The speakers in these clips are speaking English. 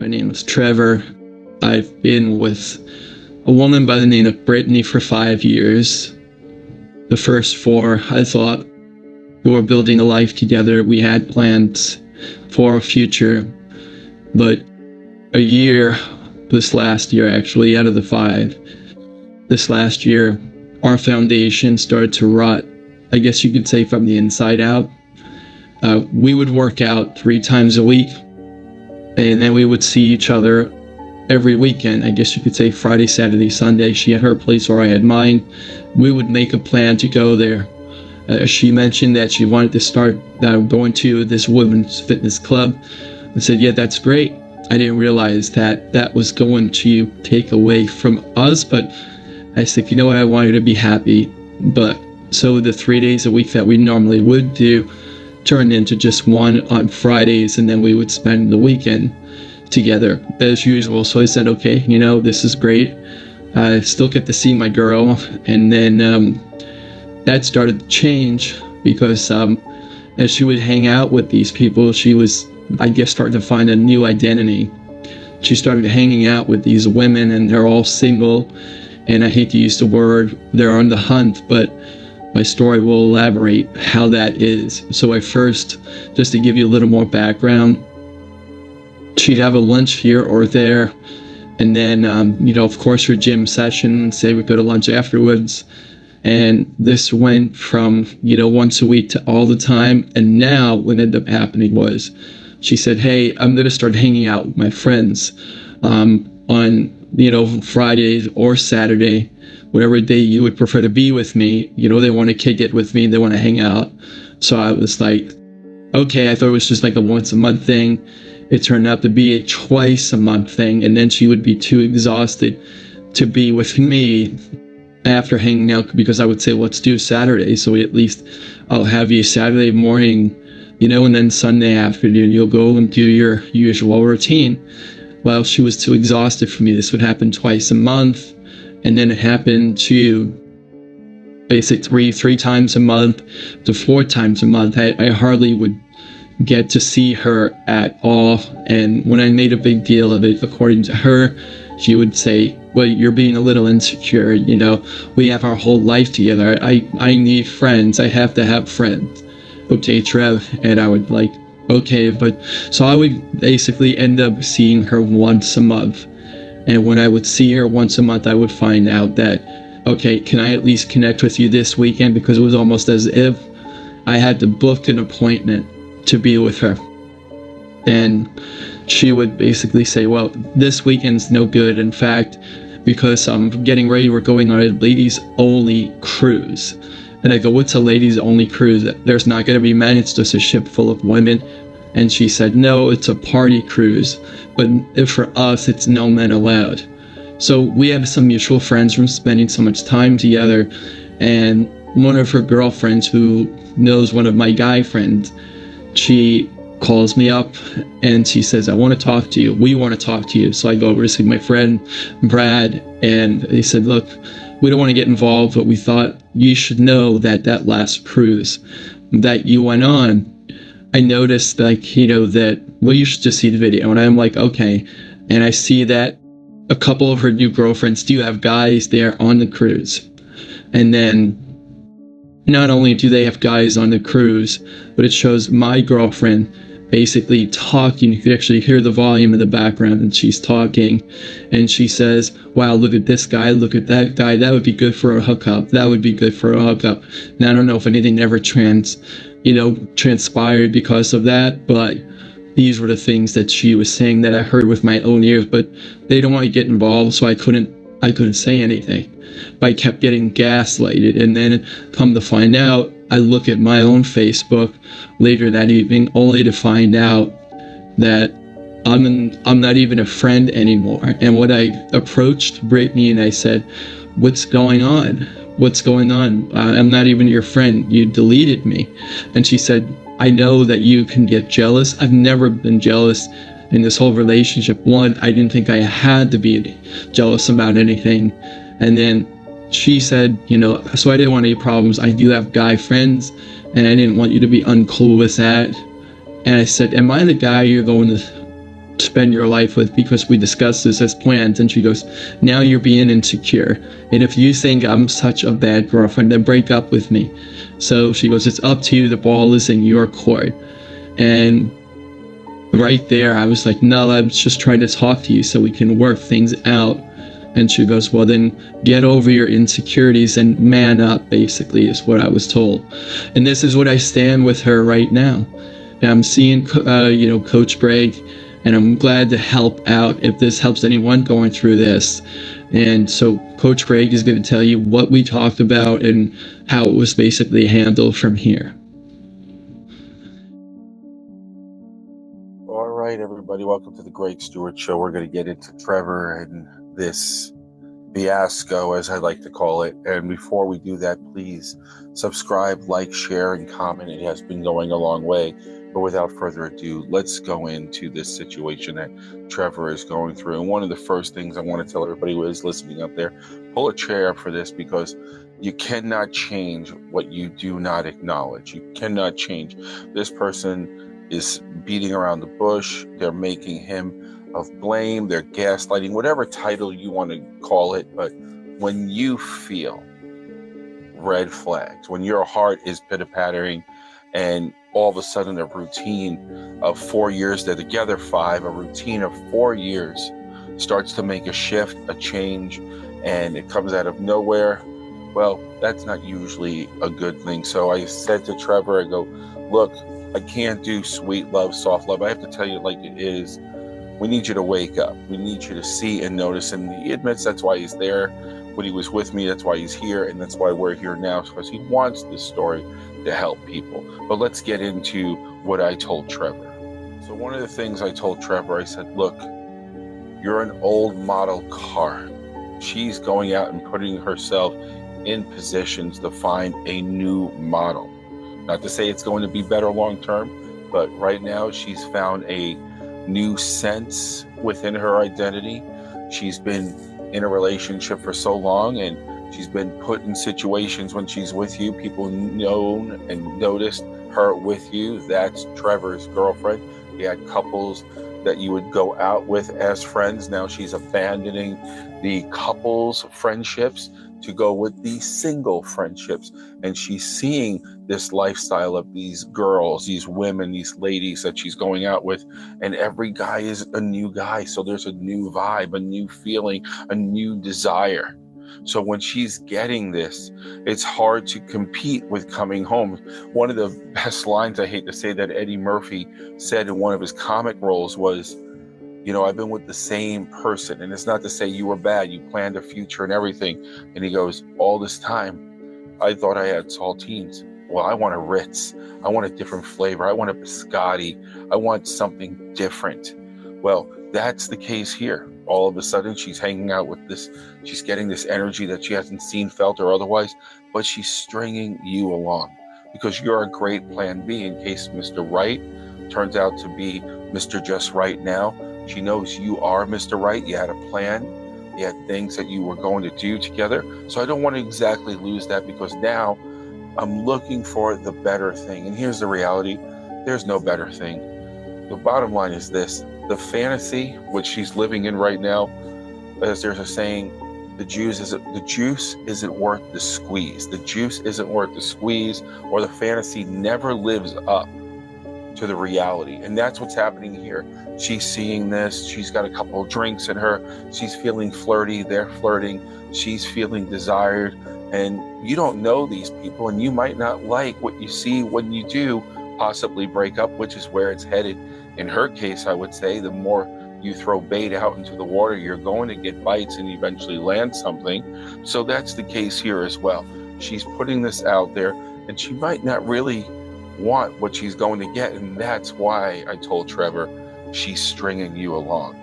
My name is Trevor. I've been with a woman by the name of Brittany for 5 years. The first 4, I thought we were building a life together. We had plans for a future. But this last year actually, out of the 5, this last year, our foundation started to rot. I guess you could say from the inside out. We would work out 3 times a week. And then we would see each other every weekend. I guess you could say Friday, Saturday, Sunday. She had her place or I had mine. We would make a plan to go there. She mentioned that she wanted to start going to this women's fitness club. I said, yeah, that's great. I didn't realize that that was going to take away from us. But I said, you know what? I want her to be happy. But so the 3 days a week that we normally would do turned into just 1 on Fridays, and then we would spend the weekend together as usual. So I said, okay, this is great. I still get to see my girl. And then that started to change because as she would hang out with these people, she was, I guess, starting to find a new identity. She started hanging out with these women, and they're all single. And I hate to use the word, they're on the hunt, but my story will elaborate how that is. So I first, just to give you a little more background, she'd have a lunch here or there, and then, of course, her gym session, say we go to lunch afterwards. And this went from, once a week to all the time. And now what ended up happening was she said, hey, I'm going to start hanging out with my friends on, Fridays or Saturday, whatever day you would prefer to be with me. They want to kick it with me. They want to hang out. So I was like, okay, I thought it was just like a once a month thing. It turned out to be a twice a month thing. And then she would be too exhausted to be with me after hanging out, because I would say, let's do Saturday. So at least I'll have you Saturday morning, and then Sunday afternoon, you'll go and do your usual routine. Well, she was too exhausted for me. This would happen twice a month. And then it happened to basically 3 times a month to 4 times a month. I hardly would get to see her at all. And when I made a big deal of it, according to her, she would say, well, you're being a little insecure. We have our whole life together. I need friends. I have to have friends. Okay, Trev. And I would like, okay. But so I would basically end up seeing her once a month. And when I would see her once a month, I would find out that, okay, can I at least connect with you this weekend? Because it was almost as if I had to book an appointment to be with her. And she would basically say, well, this weekend's no good. In fact, because I'm getting ready, we're going on a ladies only cruise. And I go, what's a ladies only cruise? There's not going to be men. It's just a ship full of women. And she said, no, it's a party cruise. But if for us, it's no men allowed. So we have some mutual friends from spending so much time together. And one of her girlfriends, who knows one of my guy friends, she calls me up and she says, I want to talk to you. We want to talk to you. So I go over to see my friend, Brad. And they said, look, we don't want to get involved, but we thought you should know that that last cruise that you went on, I noticed that, well, you should just see the video. And I'm like, okay. And I see that a couple of her new girlfriends do have guys there on the cruise. And then not only do they have guys on the cruise, but it shows my girlfriend basically talking. You could actually hear the volume in the background, and she's talking. And she says, wow, look at this guy, look at that guy. That would be good for a hookup. That would be good for a hookup. Now, I don't know if anything ever transpired because of that, but these were the things that she was saying that I heard with my own ears. But they don't want to get involved, so I couldn't say anything. But I kept getting gaslighted. And then come to find out, I look at my own Facebook later that evening, only to find out that I'm not even a friend anymore. And when I approached Brittany and I said, what's going on? What's going on? I'm not even your friend. You deleted me. And she said, I know that you can get jealous. I've never been jealous in this whole relationship. One, I didn't think I had to be jealous about anything. And then she said, so I didn't want any problems. I do have guy friends, and I didn't want you to be uncool with that. And I said, am I the guy you're going to spend your life with, because we discussed this as plans. And she goes, now you're being insecure. And if you think I'm such a bad girlfriend, then break up with me. So she goes, it's up to you. The ball is in your court. And right there, I was like, no, I was just trying to talk to you so we can work things out. And she goes, well, then get over your insecurities and man up, basically, is what I was told. And this is what I stand with her right now. And I'm seeing, Coach Bragg, and I'm glad to help out if this helps anyone going through this. And so Coach Bragg is going to tell you what we talked about and how it was basically handled from here. All right, everybody, welcome to the Greg Stewart Show. We're going to get into Trevor and this fiasco, as I like to call it. And before we do that, please subscribe, like, share, and comment. It has been going a long way. But without further ado, let's go into this situation that Trevor is going through. And one of the first things I want to tell everybody who is listening up there, pull a chair up for this, because you cannot change what you do not acknowledge. You cannot change. This person is beating around the bush. They're making him of blame. They're gaslighting, whatever title you want to call it. But when you feel red flags, when your heart is pitter-pattering, and all of a sudden a routine of 4 years, they're together 5, a routine of 4 years starts to make a shift, a change, and it comes out of nowhere, well, that's not usually a good thing. So I said to Trevor, I go, look, I can't do sweet love, soft love. I have to tell you like it is. We need you to wake up. We need you to see and notice. And he admits that's why he's there. When he was with me, that's why he's here. And that's why we're here now, because he wants this story to help people. But let's get into what I told Trevor. So one of the things I told Trevor, I said, look, you're an old model car. She's going out and putting herself in positions to find a new model. Not to say it's going to be better long term, but right now she's found a new sense within her identity. She's been in a relationship for so long, and she's been put in situations when she's with you. People known and noticed her with you. That's Trevor's girlfriend. He had couples that you would go out with as friends. Now she's abandoning the couples friendships to go with the single friendships. And she's seeing this lifestyle of these girls, these women, these ladies that she's going out with. And every guy is a new guy. So there's a new vibe, a new feeling, a new desire. So when she's getting this, it's hard to compete with coming home. One of the best lines, I hate to say, that Eddie Murphy said in one of his comic roles was, you know, I've been with the same person. And it's not to say you were bad. You planned a future and everything. And he goes, all this time, I thought I had saltines. Well, I want a Ritz. I want a different flavor. I want a biscotti. I want something different. Well, that's the case here. All of a sudden, she's hanging out with this. She's getting this energy that she hasn't seen, felt, or otherwise. But she's stringing you along because you're a great plan B in case Mr. Right turns out to be Mr. Just Right now. She knows you are Mr. Right. You had a plan. You had things that you were going to do together. So I don't want to exactly lose that, because now I'm looking for the better thing. And here's the reality. There's no better thing. The bottom line is this. The fantasy, which she's living in right now, as there's a saying, the juice isn't worth the squeeze. The juice isn't worth the squeeze, or the fantasy never lives up to the reality. And that's what's happening here. She's seeing this. She's got a couple of drinks in her. She's feeling flirty. They're flirting. She's feeling desired. And you don't know these people, and you might not like what you see when you do possibly break up, which is where it's headed. In her case, I would say the more you throw bait out into the water, you're going to get bites and eventually land something. So that's the case here as well. She's putting this out there, and she might not really want what she's going to get. And that's why I told Trevor, she's stringing you along.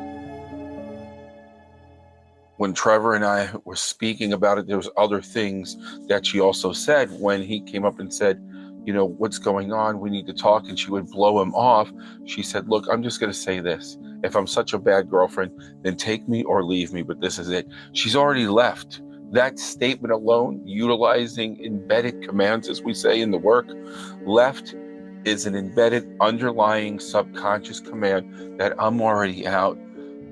When Trevor and I were speaking about it, there was other things that she also said when he came up and said, you know, what's going on? We need to talk. And she would blow him off. She said, look, I'm just going to say this. If I'm such a bad girlfriend, then take me or leave me. But this is it. She's already left. That statement alone, utilizing embedded commands, as we say in the work, left is an embedded underlying subconscious command that I'm already out.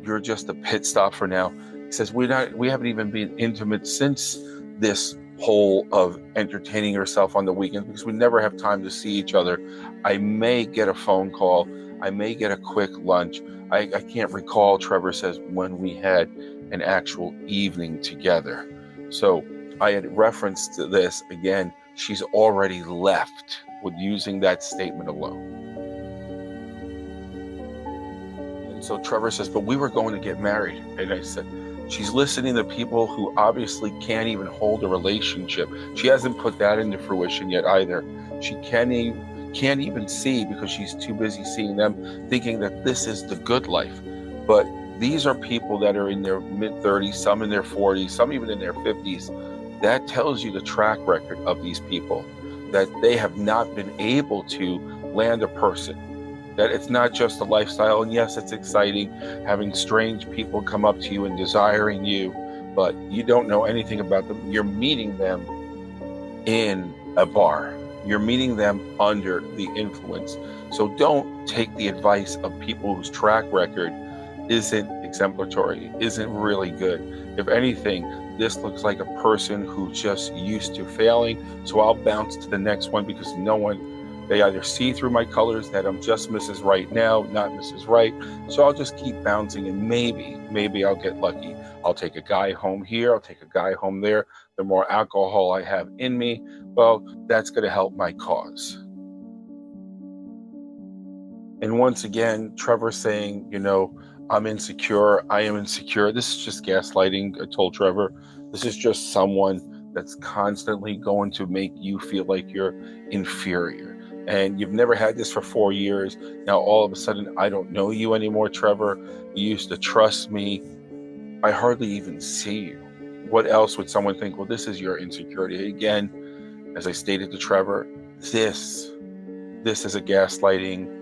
You're just a pit stop for now. He says, we haven't even been intimate since this whole of entertaining yourself on the weekends because we never have time to see each other. I may get a phone call. I may get a quick lunch. I can't recall, Trevor says, when we had an actual evening together. So I had referenced to this again. She's already left with using that statement alone. And so Trevor says, but we were going to get married. And I said, she's listening to people who obviously can't even hold a relationship. She hasn't put that into fruition yet either. She can't even see because she's too busy seeing them, thinking that this is the good life. But these are people that are in their mid-30s, some in their 40s, some even in their 50s. That tells you the track record of these people, that they have not been able to land a person. That it's not just a lifestyle, and yes, it's exciting having strange people come up to you and desiring you, but you don't know anything about them. You're meeting them in a bar. You're meeting them under the influence. So don't take the advice of people whose track record isn't exemplary, isn't really good. If anything, this looks like a person who's just used to failing. So I'll bounce to the next one because they either see through my colors that I'm just Mrs. Right now, not Mrs. Right. So I'll just keep bouncing and maybe I'll get lucky. I'll take a guy home here. I'll take a guy home there. The more alcohol I have in me, well, that's going to help my cause. And once again, Trevor saying, I'm insecure. I am insecure. This is just gaslighting, I told Trevor. This is just someone that's constantly going to make you feel like you're inferior. And you've never had this for 4 years. Now, all of a sudden, I don't know you anymore, Trevor. You used to trust me. I hardly even see you. What else would someone think? Well, this is your insecurity. Again, as I stated to Trevor, this is a gaslighting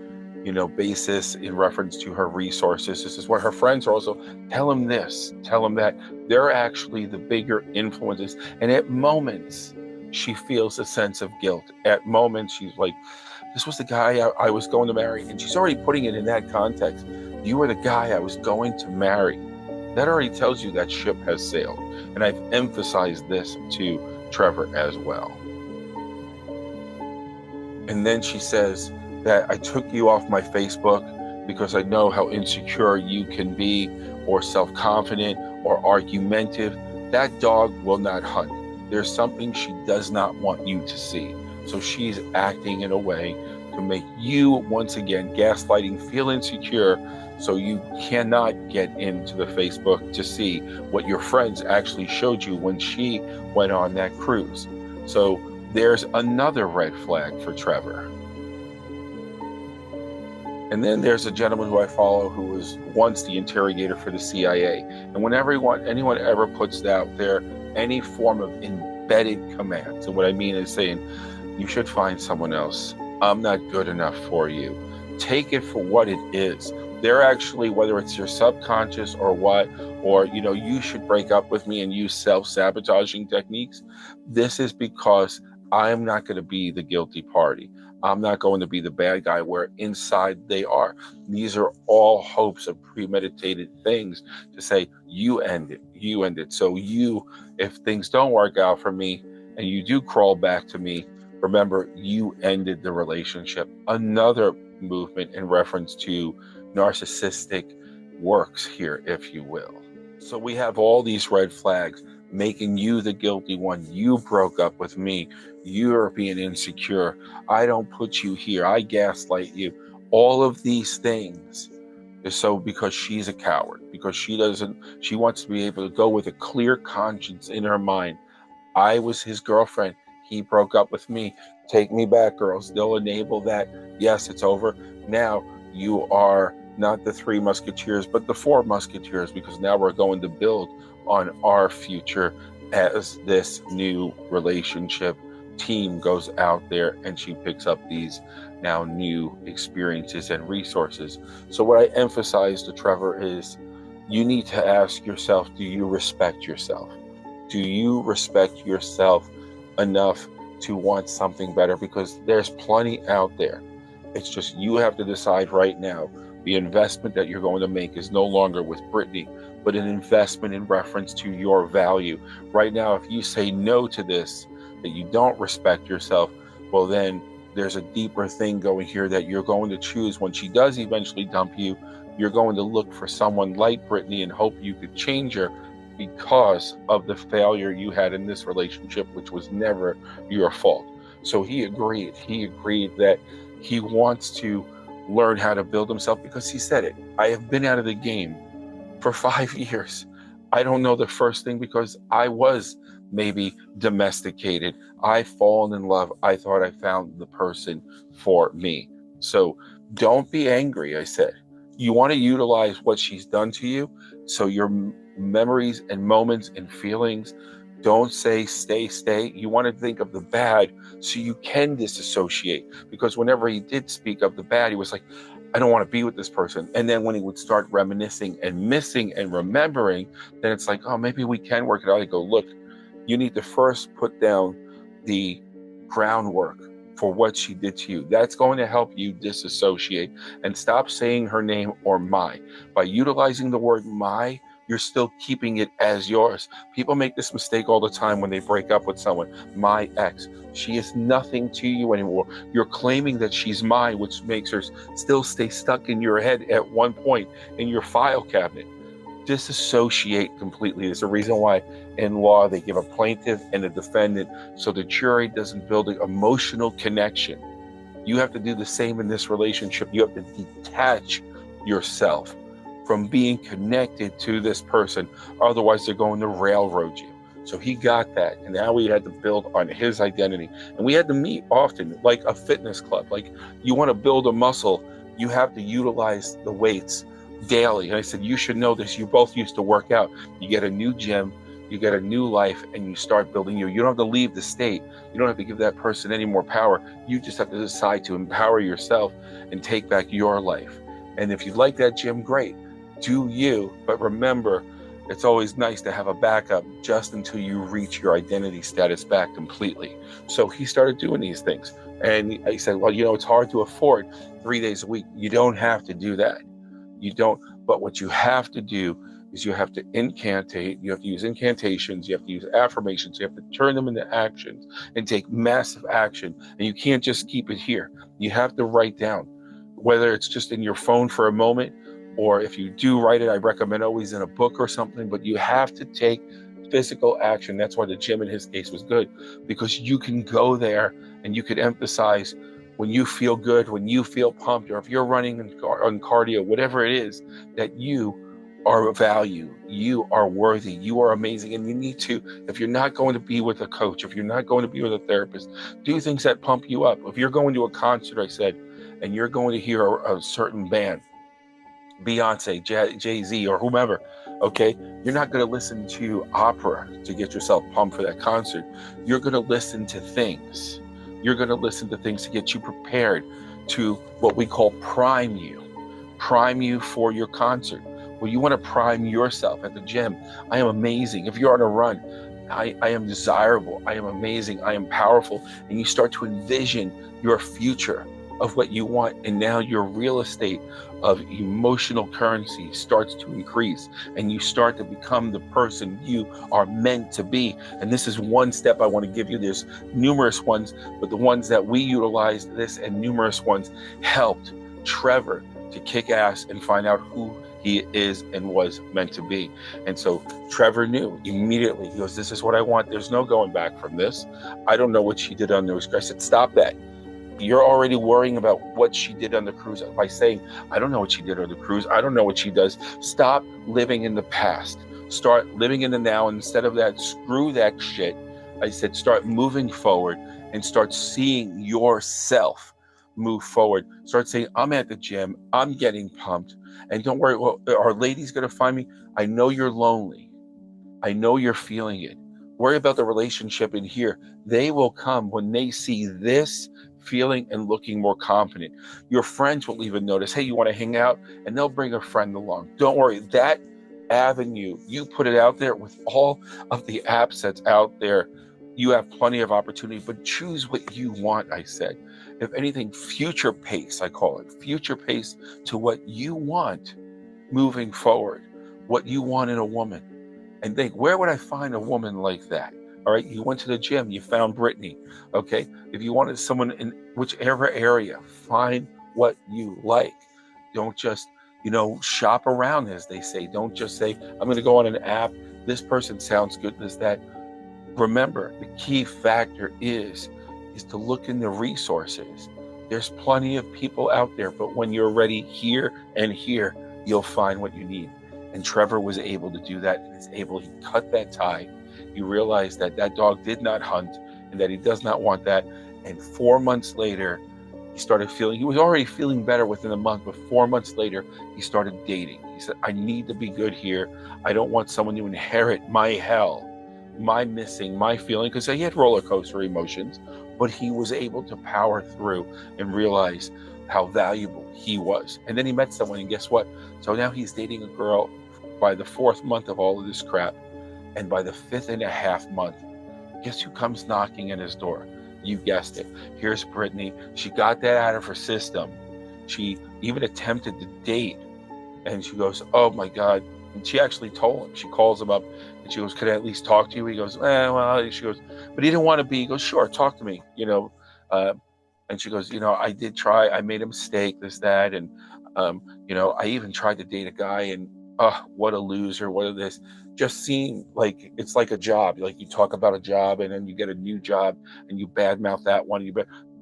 basis in reference to her resources. This is what her friends are also. Tell him this, tell him that. They're actually the bigger influences. And at moments, she feels a sense of guilt. At moments, she's like, this was the guy I was going to marry. And she's already putting it in that context. You were the guy I was going to marry. That already tells you that ship has sailed. And I've emphasized this to Trevor as well. And then she says that I took you off my Facebook because I know how insecure you can be, or self-confident, or argumentative. That dog will not hunt. There's something she does not want you to see. So she's acting in a way to make you, once again, gaslighting, feel insecure, so you cannot get into the Facebook to see what your friends actually showed you when she went on that cruise. So there's another red flag for Trevor. And then there's a gentleman who I follow who was once the interrogator for the CIA. And whenever anyone ever puts out there any form of embedded commands, and what I mean is saying, you should find someone else. I'm not good enough for you. Take it for what it is. They're actually, whether it's your subconscious or what, or, you should break up with me and use self-sabotaging techniques. This is because I'm not going to be the guilty party. I'm not going to be the bad guy where inside they are. These are all hopes of premeditated things to say, you end it. So if things don't work out for me and you do crawl back to me, remember, you ended the relationship. Another movement in reference to narcissistic works here, if you will. So we have all these red flags making you the guilty one. You broke up with me. You're being insecure. I don't put you here. I gaslight you. All of these things is so because she's a coward, because she wants to be able to go with a clear conscience in her mind. I was his girlfriend. He broke up with me. Take me back, girls. They'll enable that. Yes, it's over. Now you are not the 3 musketeers, but the 4 musketeers, because now we're going to build on our future as this new relationship team goes out there and she picks up these now new experiences and resources. So what I emphasize to Trevor is you need to ask yourself, do you respect yourself? Do you respect yourself enough to want something better? Because there's plenty out there. It's just you have to decide right now. The investment that you're going to make is no longer with Brittany, but an investment in reference to your value. Right now, if you say no to this, that you don't respect yourself, well, then there's a deeper thing going here that you're going to choose when she does eventually dump you. You're going to look for someone like Brittany and hope you could change her because of the failure you had in this relationship, which was never your fault. So he agreed. He agreed that he wants to learn how to build himself because he said it. I have been out of the game for 5 years. I don't know the first thing because I was maybe domesticated. I've fallen in love. I thought I found the person for me. So don't be angry, I said. You want to utilize what she's done to you. So your memories and moments and feelings, don't say stay. You want to think of the bad so you can disassociate. Because whenever he did speak of the bad, he was like, I don't want to be with this person. And then when he would start reminiscing and missing and remembering, then it's like, oh, maybe we can work it out. I go, look, you need to first put down the groundwork for what she did to you. That's going to help you disassociate and stop saying her name or my. By utilizing the word my, you're still keeping it as yours. People make this mistake all the time when they break up with someone. My ex. She is nothing to you anymore. You're claiming that she's mine, which makes her still stay stuck in your head at one point in your file cabinet. Disassociate completely. There's a reason why in law they give a plaintiff and a defendant so the jury doesn't build an emotional connection. You have to do the same in this relationship. You have to detach yourself from being connected to this person. Otherwise, they're going to railroad you. So he got that. And now we had to build on his identity. And we had to meet often, like a fitness club. Like you want to build a muscle, you have to utilize the weights daily. And I said, you should know this. You both used to work out. You get a new gym, you get a new life, and you start building you. You don't have to leave the state. You don't have to give that person any more power. You just have to decide to empower yourself and take back your life. And if you like that gym, great. Do you. But remember, it's always nice to have a backup just until you reach your identity status back completely. So he started doing these things. And I said, well, it's hard to afford 3 days a week. You don't have to do that. You don't. But what you have to do is you have to incantate, you have to use incantations, you have to use affirmations, you have to turn them into actions and take massive action. And you can't just keep it here. You have to write down, whether it's just in your phone for a moment, or if you do write it, I recommend always in a book or something, but you have to take physical action. That's why the gym in his case was good, because you can go there and you could emphasize when you feel good, when you feel pumped, or if you're running on cardio, whatever it is, that you are of value, you are worthy, you are amazing. And you need to, if you're not going to be with a coach, if you're not going to be with a therapist, do things that pump you up. If you're going to a concert, I said, and you're going to hear a certain band, Beyonce, Jay-Z, or whomever, okay? You're not going to listen to opera to get yourself pumped for that concert. You're going to listen to things. You're going to listen to things to get you prepared to what we call prime you for your concert. Well, you want to prime yourself at the gym. I am amazing. If you're on a run, I am desirable. I am amazing. I am powerful. And you start to envision your future of what you want. And now your real estate of emotional currency starts to increase. And you start to become the person you are meant to be. And this is one step I want to give you. There's numerous ones, but the ones that we utilized, this and numerous ones, helped Trevor to kick ass and find out who he is and was meant to be. And so Trevor knew immediately. He goes, this is what I want. There's no going back from this. I don't know what she did on the cruise. I said, stop that. You're already worrying about what she did on the cruise by saying, I don't know what she did on the cruise. I don't know what she does. Stop living in the past. Start living in the now. And instead of that, screw that shit. I said, start moving forward and start seeing yourself move forward. Start saying, I'm at the gym. I'm getting pumped. And don't worry, well, are ladies going to find me? I know you're lonely. I know you're feeling it. Worry about the relationship in here. They will come when they see this feeling and looking more confident. Your friends will even notice, hey, you want to hang out? And they'll bring a friend along. Don't worry. That avenue, you put it out there with all of the apps that's out there. You have plenty of opportunity, but choose what you want, I said. If anything, future pace, I call it. Future pace to what you want moving forward, what you want in a woman. And think, where would I find a woman like that? All right, you went to the gym, you found Brittany. Okay, if you wanted someone in whichever area, find what you like. Don't just, shop around, as they say. Don't just say, I'm going to go on an app. This person sounds good. This, that. Remember, the key factor is to look in the resources. There's plenty of people out there, but when you're ready here and here, you'll find what you need. And Trevor was able to do that, and he cut that tie. He realized that that dog did not hunt and that he does not want that. And 4 months later, he was already feeling better within a month, but 4 months later, he started dating. He said, I need to be good here. I don't want someone to inherit my hell, my missing, my feeling, because he had roller coaster emotions, but he was able to power through and realize how valuable he was. And then he met someone, and guess what? So now he's dating a girl by the 4th month of all of this crap. And by the 5th and a half month, guess who comes knocking at his door? You guessed it. Here's Brittany. She got that out of her system. She even attempted to date. And she goes, oh my God. And she actually told him. She calls him up and she goes, could I at least talk to you? He goes, well, she goes, but he didn't want to be. He goes, sure, talk to me, and she goes, I did try. I made a mistake, this, that. And, I even tried to date a guy, and what a loser. What is this? Just seemed like it's like a job. Like you talk about a job and then you get a new job and you badmouth that one.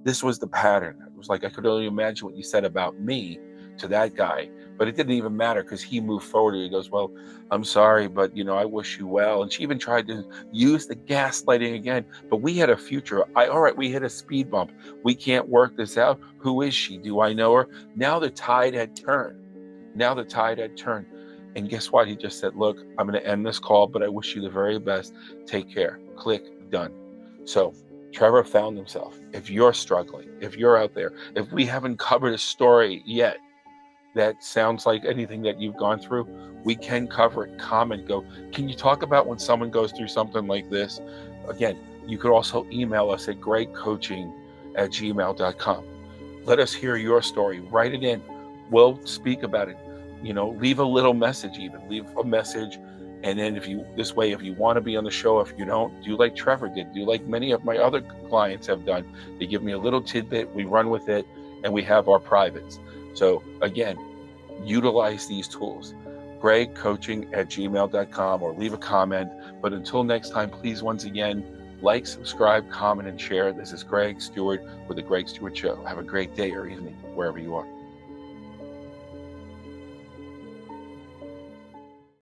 This was the pattern. It was like I could only imagine what you said about me to that guy, but it didn't even matter because he moved forward. He goes, well, I'm sorry, but I wish you well. And she even tried to use the gaslighting again, but we had a future. All right, we hit a speed bump. We can't work this out. Who is she? Do I know her? Now the tide had turned. And guess what? He just said, look, I'm going to end this call, but I wish you the very best. Take care. Click, done. So Trevor found himself. If you're struggling, if you're out there, if we haven't covered a story yet that sounds like anything that you've gone through, we can cover it. Comment, go, can you talk about when someone goes through something like this? Again, you could also email us at gregcoaching@gmail.com. Let us hear your story. Write it in. We'll speak about it. Leave a little message, leave a message. And then if you want to be on the show, if you don't, do like Trevor did, do like many of my other clients have done. They give me a little tidbit, we run with it, and we have our privates. So again, utilize these tools. gregcoaching@gmail.com, or leave a comment. But until next time, please, once again, like, subscribe, comment, and share. This is Greg Stewart with The Greg Stewart Show. Have a great day or evening, wherever you are.